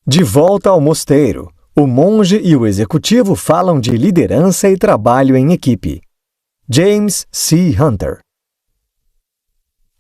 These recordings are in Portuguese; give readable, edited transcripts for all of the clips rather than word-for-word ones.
De volta ao mosteiro, o monge e o executivo falam de liderança e trabalho em equipe. James C. Hunter.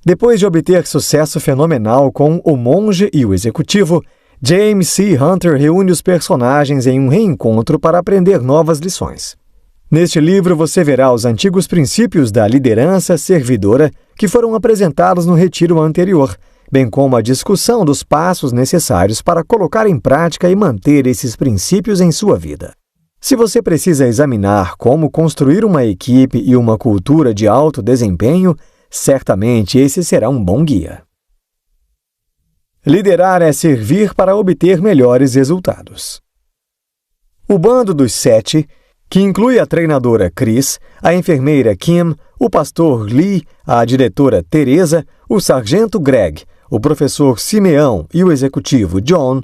Depois de obter sucesso fenomenal com O Monge e o Executivo, James C. Hunter reúne os personagens em um reencontro para aprender novas lições. Neste livro você verá os antigos princípios da liderança servidora que foram apresentados no retiro anterior, bem como a discussão dos passos necessários para colocar em prática e manter esses princípios em sua vida. Se você precisa examinar como construir uma equipe e uma cultura de alto desempenho, certamente esse será um bom guia. Liderar é servir para obter melhores resultados. O bando dos 7, que inclui a treinadora Chris, a enfermeira Kim, o pastor Lee, a diretora Teresa, o sargento Greg, o professor Simeão e o executivo John,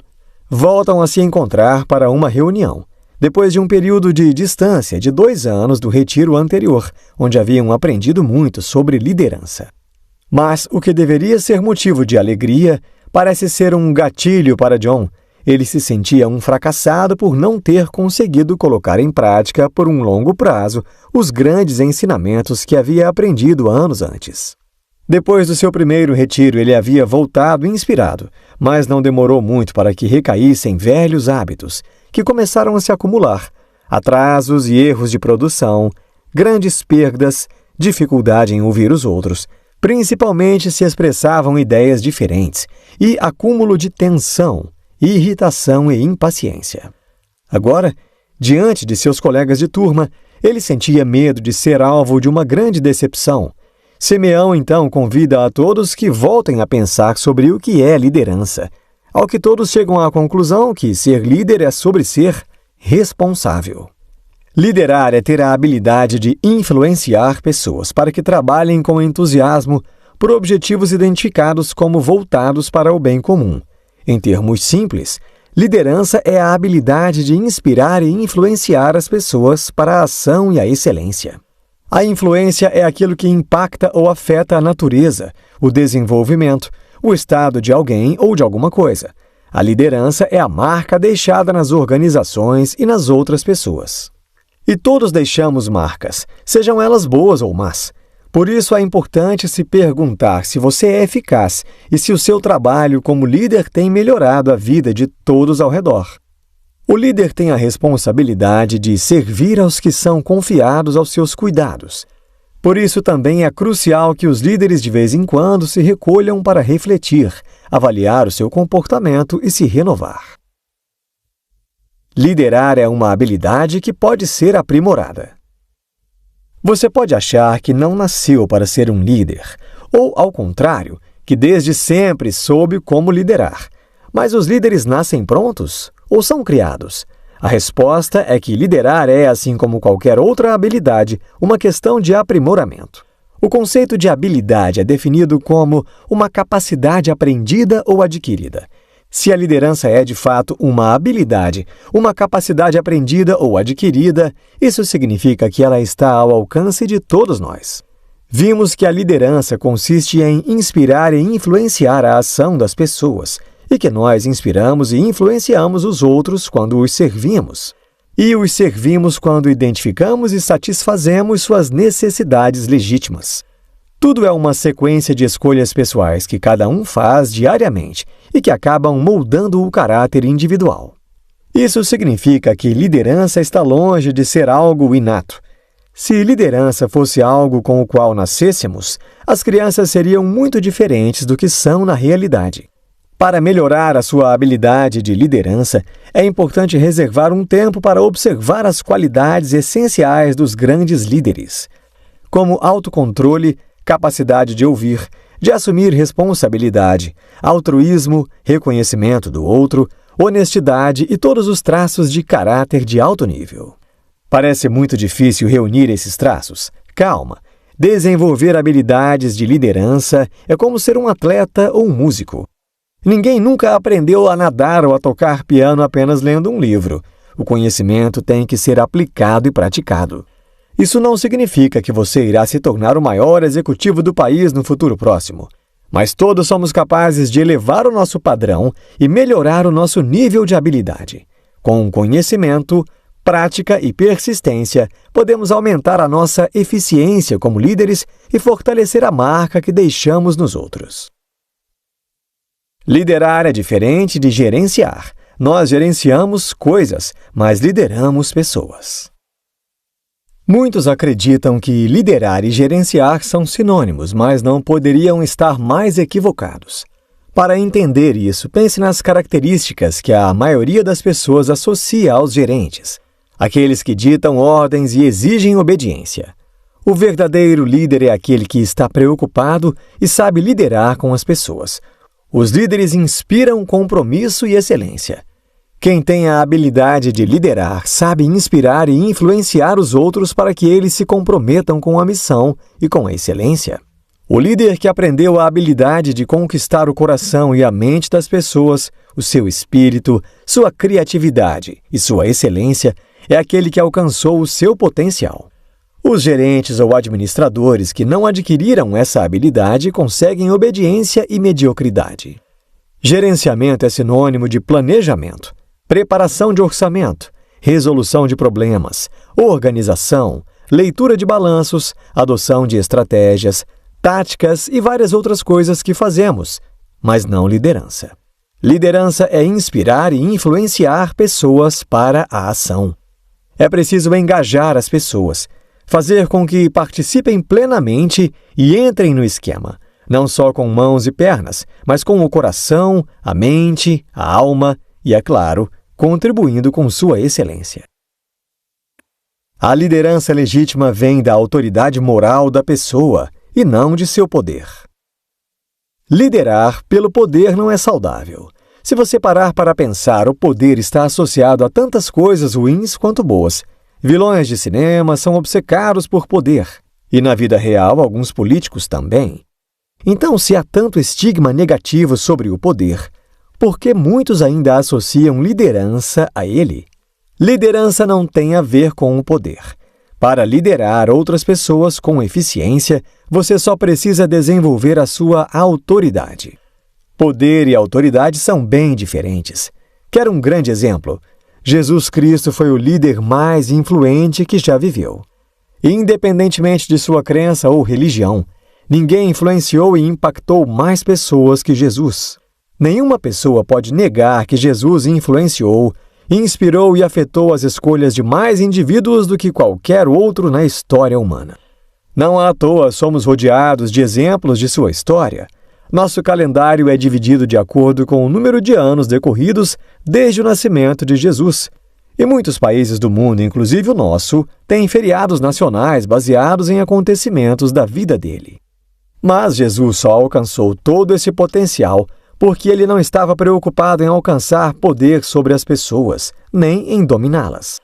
voltam a se encontrar para uma reunião, depois de um período de distância de 2 anos do retiro anterior, onde haviam aprendido muito sobre liderança. Mas o que deveria ser motivo de alegria parece ser um gatilho para John. Ele se sentia um fracassado por não ter conseguido colocar em prática por um longo prazo os grandes ensinamentos que havia aprendido anos antes. Depois do seu primeiro retiro, ele havia voltado inspirado, mas não demorou muito para que recaíssem velhos hábitos, que começaram a se acumular: atrasos e erros de produção, grandes perdas, dificuldade em ouvir os outros, principalmente se expressavam ideias diferentes, e acúmulo de tensão, irritação e impaciência. Agora, diante de seus colegas de turma, ele sentia medo de ser alvo de uma grande decepção. Simeão então convida a todos que voltem a pensar sobre o que é liderança, ao que todos chegam à conclusão que ser líder é sobre ser responsável. Liderar é ter a habilidade de influenciar pessoas para que trabalhem com entusiasmo por objetivos identificados como voltados para o bem comum. Em termos simples, liderança é a habilidade de inspirar e influenciar as pessoas para a ação e a excelência. A influência é aquilo que impacta ou afeta a natureza, o desenvolvimento, o estado de alguém ou de alguma coisa. A liderança é a marca deixada nas organizações e nas outras pessoas. E todos deixamos marcas, sejam elas boas ou más. Por isso é importante se perguntar se você é eficaz e se o seu trabalho como líder tem melhorado a vida de todos ao redor. O líder tem a responsabilidade de servir aos que são confiados aos seus cuidados. Por isso também é crucial que os líderes de vez em quando se recolham para refletir, avaliar o seu comportamento e se renovar. Liderar é uma habilidade que pode ser aprimorada. Você pode achar que não nasceu para ser um líder, ou, ao contrário, que desde sempre soube como liderar. Mas os líderes nascem prontos ou são criados? A resposta é que liderar é, assim como qualquer outra habilidade, uma questão de aprimoramento. O conceito de habilidade é definido como uma capacidade aprendida ou adquirida. Se a liderança é, de fato, uma habilidade, uma capacidade aprendida ou adquirida, isso significa que ela está ao alcance de todos nós. Vimos que a liderança consiste em inspirar e influenciar a ação das pessoas, e que nós inspiramos e influenciamos os outros quando os servimos. E os servimos quando identificamos e satisfazemos suas necessidades legítimas. Tudo é uma sequência de escolhas pessoais que cada um faz diariamente e que acabam moldando o caráter individual. Isso significa que liderança está longe de ser algo inato. Se liderança fosse algo com o qual nascêssemos, as crianças seriam muito diferentes do que são na realidade. Para melhorar a sua habilidade de liderança, é importante reservar um tempo para observar as qualidades essenciais dos grandes líderes, como autocontrole, capacidade de ouvir, de assumir responsabilidade, altruísmo, reconhecimento do outro, honestidade e todos os traços de caráter de alto nível. Parece muito difícil reunir esses traços? Calma! Desenvolver habilidades de liderança é como ser um atleta ou um músico. Ninguém nunca aprendeu a nadar ou a tocar piano apenas lendo um livro. O conhecimento tem que ser aplicado e praticado. Isso não significa que você irá se tornar o maior executivo do país no futuro próximo. mas todos somos capazes de elevar o nosso padrão e melhorar o nosso nível de habilidade. Com conhecimento, prática e persistência, podemos aumentar a nossa eficiência como líderes e fortalecer a marca que deixamos nos outros. Liderar é diferente de gerenciar. Nós gerenciamos coisas, mas lideramos pessoas. Muitos acreditam que liderar e gerenciar são sinônimos, mas não poderiam estar mais equivocados. Para entender isso, pense nas características que a maioria das pessoas associa aos gerentes. Aqueles que ditam ordens e exigem obediência. O verdadeiro líder é aquele que está preocupado e sabe liderar com as pessoas. Os líderes inspiram compromisso e excelência. Quem tem a habilidade de liderar sabe inspirar e influenciar os outros para que eles se comprometam com a missão e com a excelência. O líder que aprendeu a habilidade de conquistar o coração e a mente das pessoas, o seu espírito, sua criatividade e sua excelência, é aquele que alcançou o seu potencial. Os gerentes ou administradores que não adquiriram essa habilidade conseguem obediência e mediocridade. Gerenciamento é sinônimo de planejamento, preparação de orçamento, resolução de problemas, organização, leitura de balanços, adoção de estratégias, táticas e várias outras coisas que fazemos, mas não liderança. Liderança é inspirar e influenciar pessoas para a ação. É preciso engajar as pessoas, fazer com que participem plenamente e entrem no esquema, não só com mãos e pernas, mas com o coração, a mente, a alma e, é claro, contribuindo com sua excelência. A liderança legítima vem da autoridade moral da pessoa e não de seu poder. Liderar pelo poder não é saudável. Se você parar para pensar, o poder está associado a tantas coisas ruins quanto boas. Vilões de cinema são obcecados por poder. E na vida real, alguns políticos também. Então, se há tanto estigma negativo sobre o poder, por que muitos ainda associam liderança a ele? Liderança não tem a ver com o poder. Para liderar outras pessoas com eficiência, você só precisa desenvolver a sua autoridade. Poder e autoridade são bem diferentes. Quer um grande exemplo? Jesus Cristo foi o líder mais influente que já viveu. Independentemente de sua crença ou religião, ninguém influenciou e impactou mais pessoas que Jesus. Nenhuma pessoa pode negar que Jesus influenciou, inspirou e afetou as escolhas de mais indivíduos do que qualquer outro na história humana. Não à toa somos rodeados de exemplos de sua história. Nosso calendário é dividido de acordo com o número de anos decorridos desde o nascimento de Jesus. E muitos países do mundo, inclusive o nosso, têm feriados nacionais baseados em acontecimentos da vida dele. Mas Jesus só alcançou todo esse potencial porque ele não estava preocupado em alcançar poder sobre as pessoas, nem em dominá-las.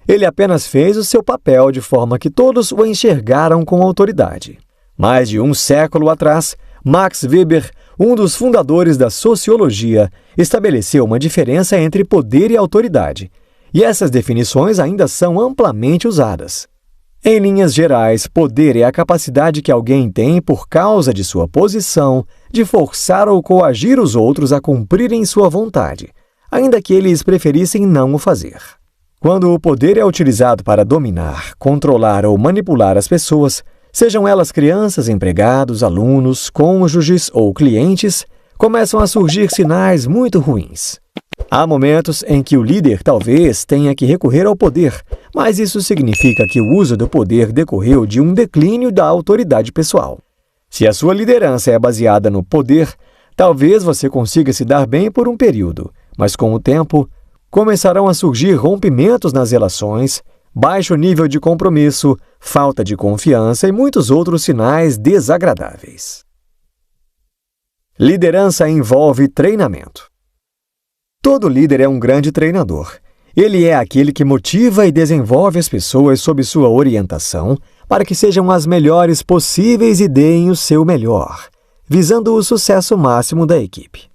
Ele apenas fez o seu papel de forma que todos o enxergaram com autoridade. Mais de um século atrás, Max Weber, um dos fundadores da sociologia, estabeleceu uma diferença entre poder e autoridade, e essas definições ainda são amplamente usadas. Em linhas gerais, poder é a capacidade que alguém tem por causa de sua posição de forçar ou coagir os outros a cumprirem sua vontade, ainda que eles preferissem não o fazer. Quando o poder é utilizado para dominar, controlar ou manipular as pessoas, sejam elas crianças, empregados, alunos, cônjuges ou clientes, começam a surgir sinais muito ruins. Há momentos em que o líder talvez tenha que recorrer ao poder, mas isso significa que o uso do poder decorreu de um declínio da autoridade pessoal. Se a sua liderança é baseada no poder, talvez você consiga se dar bem por um período, mas com o tempo, começarão a surgir rompimentos nas relações, baixo nível de compromisso, falta de confiança e muitos outros sinais desagradáveis. Liderança envolve treinamento. Todo líder é um grande treinador. Ele é aquele que motiva e desenvolve as pessoas sob sua orientação para que sejam as melhores possíveis e deem o seu melhor, visando o sucesso máximo da equipe.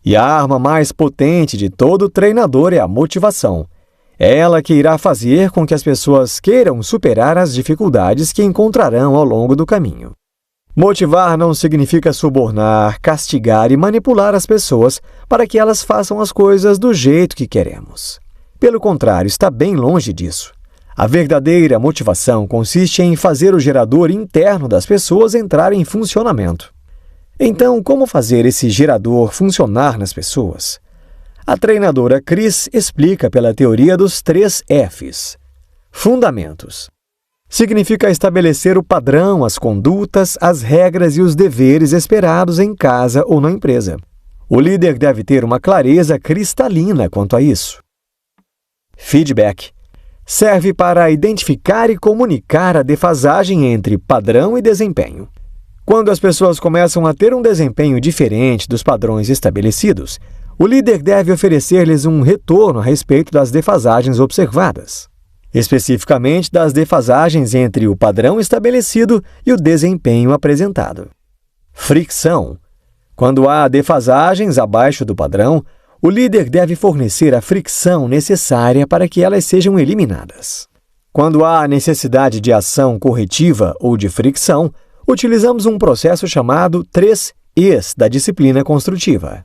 E a arma mais potente de todo treinador é a motivação. É ela que irá fazer com que as pessoas queiram superar as dificuldades que encontrarão ao longo do caminho. Motivar não significa subornar, castigar e manipular as pessoas para que elas façam as coisas do jeito que queremos. Pelo contrário, está bem longe disso. A verdadeira motivação consiste em fazer o gerador interno das pessoas entrar em funcionamento. Então, como fazer esse gerador funcionar nas pessoas? A treinadora Chris explica pela teoria dos 3 Fs. Fundamentos. Significa estabelecer o padrão, as condutas, as regras e os deveres esperados em casa ou na empresa. O líder deve ter uma clareza cristalina quanto a isso. Feedback. Serve para identificar e comunicar a defasagem entre padrão e desempenho. Quando as pessoas começam a ter um desempenho diferente dos padrões estabelecidos, o líder deve oferecer-lhes um retorno a respeito das defasagens observadas, especificamente das defasagens entre o padrão estabelecido e o desempenho apresentado. Fricção. Quando há defasagens abaixo do padrão, o líder deve fornecer a fricção necessária para que elas sejam eliminadas. Quando há necessidade de ação corretiva ou de fricção, utilizamos um processo chamado 3 Es da disciplina construtiva.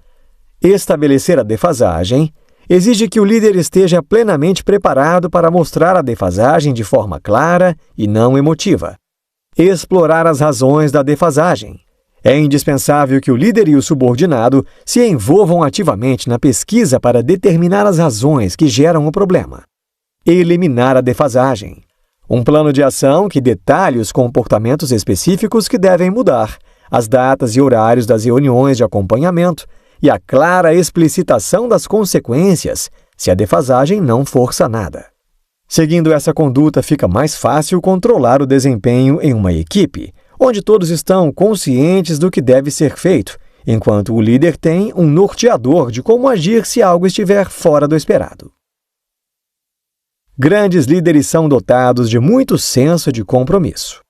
Estabelecer a defasagem exige que o líder esteja plenamente preparado para mostrar a defasagem de forma clara e não emotiva. Explorar as razões da defasagem. É indispensável que o líder e o subordinado se envolvam ativamente na pesquisa para determinar as razões que geram o problema. Eliminar a defasagem. Um plano de ação que detalhe os comportamentos específicos que devem mudar, as datas e horários das reuniões de acompanhamento e a clara explicitação das consequências se a defasagem não for sanada. Seguindo essa conduta, fica mais fácil controlar o desempenho em uma equipe, onde todos estão conscientes do que deve ser feito, enquanto o líder tem um norteador de como agir se algo estiver fora do esperado. Grandes líderes são dotados de muito senso de compromisso.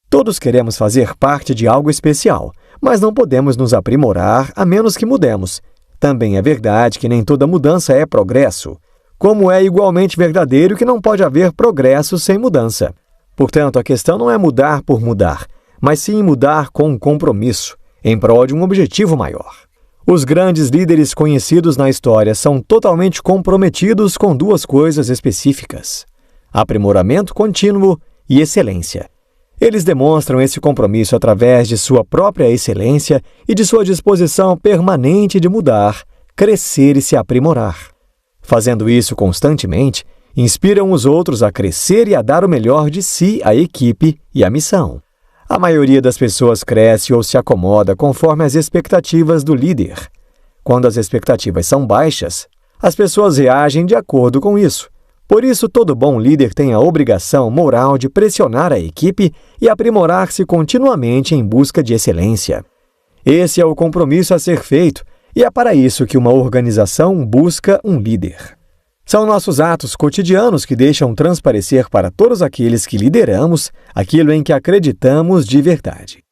Todos queremos fazer parte de algo especial, mas não podemos nos aprimorar a menos que mudemos. Também é verdade que nem toda mudança é progresso, como é igualmente verdadeiro que não pode haver progresso sem mudança. Portanto, a questão não é mudar por mudar, mas sim mudar com um compromisso, em prol de um objetivo maior. Os grandes líderes conhecidos na história são totalmente comprometidos com 2 coisas específicas: aprimoramento contínuo e excelência. Eles demonstram esse compromisso através de sua própria excelência e de sua disposição permanente de mudar, crescer e se aprimorar. Fazendo isso constantemente, inspiram os outros a crescer e a dar o melhor de si à equipe e à missão. A maioria das pessoas cresce ou se acomoda conforme as expectativas do líder. Quando as expectativas são baixas, as pessoas reagem de acordo com isso. Por isso, todo bom líder tem a obrigação moral de pressionar a equipe e aprimorar-se continuamente em busca de excelência. Esse é o compromisso a ser feito, e é para isso que uma organização busca um líder. São nossos atos cotidianos que deixam transparecer para todos aqueles que lideramos aquilo em que acreditamos de verdade.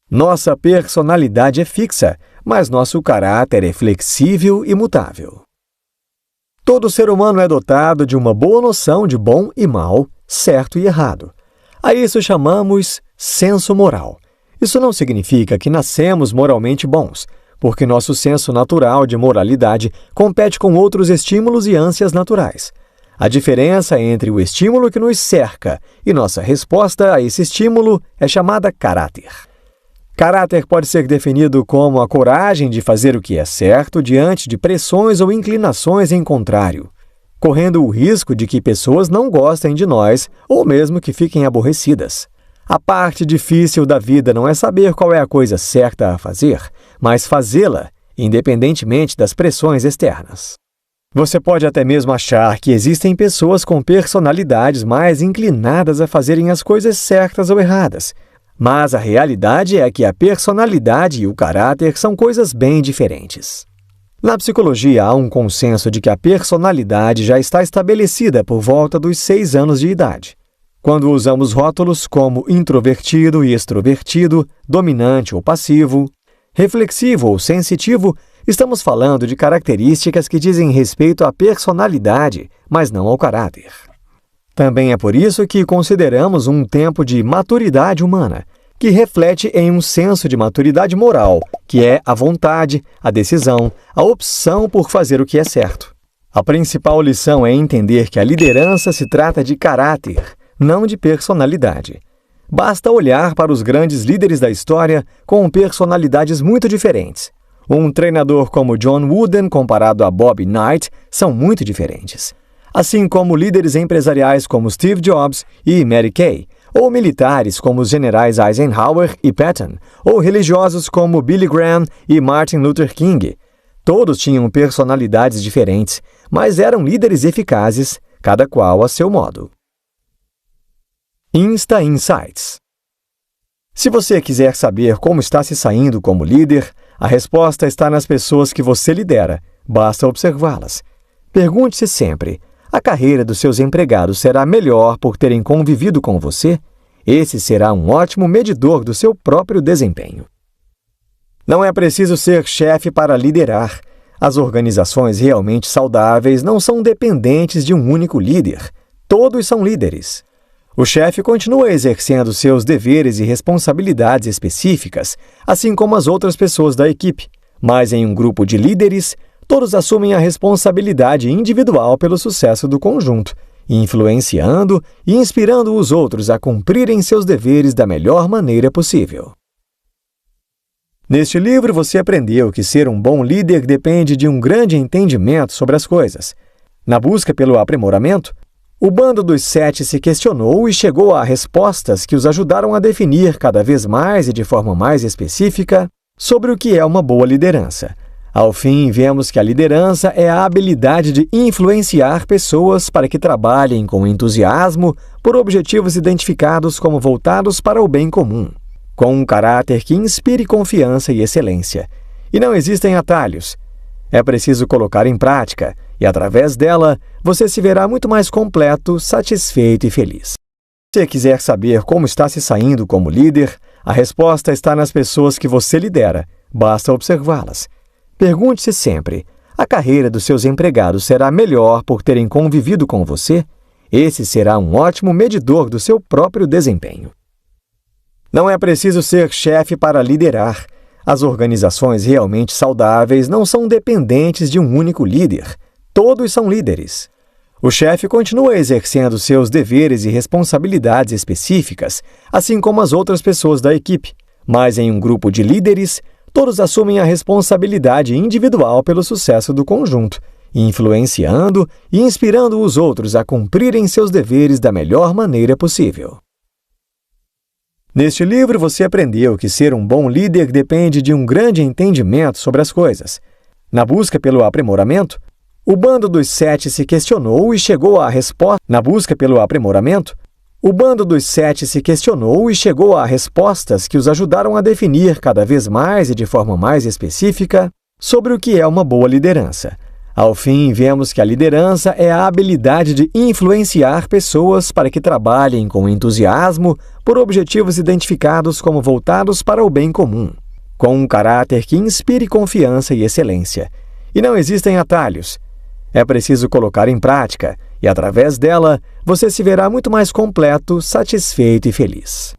Nossa personalidade é fixa, mas nosso caráter é flexível e mutável. Todo ser humano é dotado de uma boa noção de bom e mal, certo e errado. A isso chamamos senso moral. Isso não significa que nascemos moralmente bons, porque nosso senso natural de moralidade compete com outros estímulos e ânsias naturais. A diferença entre o estímulo que nos cerca e nossa resposta a esse estímulo é chamada caráter. Caráter pode ser definido como a coragem de fazer o que é certo diante de pressões ou inclinações em contrário, correndo o risco de que pessoas não gostem de nós ou mesmo que fiquem aborrecidas. A parte difícil da vida não é saber qual é a coisa certa a fazer, mas fazê-la, independentemente das pressões externas. Você pode até mesmo achar que existem pessoas com personalidades mais inclinadas a fazerem as coisas certas ou erradas, mas a realidade é que a personalidade e o caráter são coisas bem diferentes. Na psicologia, há um consenso de que a personalidade já está estabelecida por volta dos 6 anos de idade. Quando usamos rótulos como introvertido e extrovertido, dominante ou passivo, reflexivo ou sensitivo, estamos falando de características que dizem respeito à personalidade, mas não ao caráter. Também é por isso que consideramos um tempo de maturidade humana, que reflete em um senso de maturidade moral, que é a vontade, a decisão, a opção por fazer o que é certo. A principal lição é entender que a liderança se trata de caráter, não de personalidade. Basta olhar para os grandes líderes da história com personalidades muito diferentes. Um treinador como John Wooden comparado a Bob Knight são muito diferentes. Assim como líderes empresariais como Steve Jobs e Mary Kay, ou militares como os generais Eisenhower e Patton, ou religiosos como Billy Graham e Martin Luther King. Todos tinham personalidades diferentes, mas eram líderes eficazes, cada qual a seu modo. Insta Insights. Se você quiser saber como está se saindo como líder, a resposta está nas pessoas que você lidera, basta observá-las. Pergunte-se sempre: a carreira dos seus empregados será melhor por terem convivido com você? Esse será um ótimo medidor do seu próprio desempenho. Não é preciso ser chefe para liderar. As organizações realmente saudáveis não são dependentes de um único líder. Todos são líderes. O chefe continua exercendo seus deveres e responsabilidades específicas, assim como as outras pessoas da equipe. Mas em um grupo de líderes, todos assumem a responsabilidade individual pelo sucesso do conjunto, influenciando e inspirando os outros a cumprirem seus deveres da melhor maneira possível. Neste livro, você aprendeu que ser um bom líder depende de um grande entendimento sobre as coisas. Na busca pelo aprimoramento, o bando dos 7 se questionou e chegou a respostas que os ajudaram a definir cada vez mais e de forma mais específica sobre o que é uma boa liderança. Ao fim, vemos que a liderança é a habilidade de influenciar pessoas para que trabalhem com entusiasmo por objetivos identificados como voltados para o bem comum, com um caráter que inspire confiança e excelência. E não existem atalhos. É preciso colocar em prática, e através dela, você se verá muito mais completo, satisfeito e feliz. Se você quiser saber como está se saindo como líder, a resposta está nas pessoas que você lidera, basta observá-las. Pergunte-se sempre: a carreira dos seus empregados será melhor por terem convivido com você? Esse será um ótimo medidor do seu próprio desempenho. Não é preciso ser chefe para liderar. As organizações realmente saudáveis não são dependentes de um único líder. Todos são líderes. O chefe continua exercendo seus deveres e responsabilidades específicas, assim como as outras pessoas da equipe. Mas em um grupo de líderes, todos assumem a responsabilidade individual pelo sucesso do conjunto, influenciando e inspirando os outros a cumprirem seus deveres da melhor maneira possível. Neste livro, você aprendeu que ser um bom líder depende de um grande entendimento sobre as coisas. Na busca pelo aprimoramento, o bando dos 7 se questionou e chegou a resposta. Na busca pelo aprimoramento, o bando dos 7 se questionou e chegou a respostas que os ajudaram a definir cada vez mais e de forma mais específica sobre o que é uma boa liderança. Ao fim, vemos que a liderança é a habilidade de influenciar pessoas para que trabalhem com entusiasmo por objetivos identificados como voltados para o bem comum, com um caráter que inspire confiança e excelência. E não existem atalhos. É preciso colocar em prática, e através dela, você se verá muito mais completo, satisfeito e feliz.